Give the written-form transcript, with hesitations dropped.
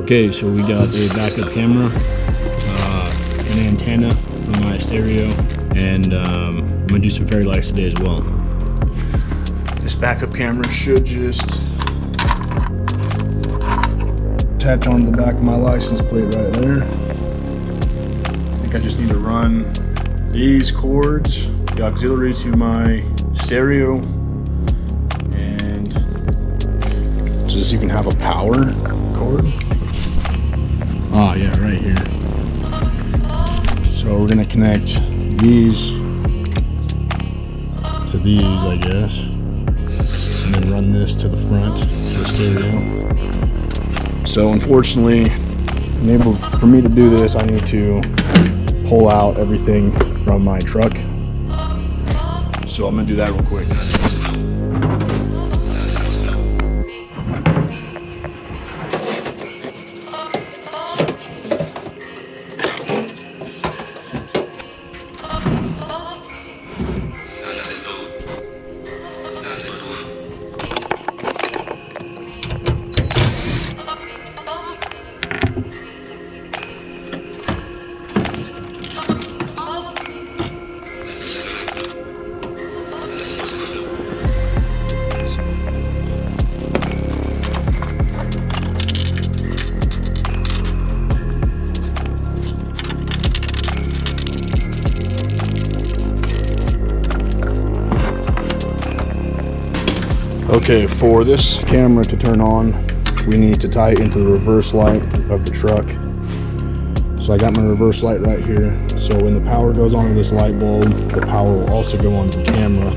Okay, so we got a backup camera, an antenna for my stereo, and I'm gonna do some fairy lights today as well. This backup camera should just attach onto the back of my license plate right there. I think I just need to run these cords, the auxiliary to my stereo, and does this even have a power cord? Oh yeah, right here. So we're gonna connect these to these, I guess, and then run this to the front of the stereo. So unfortunately, for me to do this, I need to pull out everything from my truck. So I'm gonna do that real quick. Okay, for this camera to turn on, we need to tie it into the reverse light of the truck. So I got my reverse light right here. So when the power goes on to this light bulb, the power will also go onto the camera.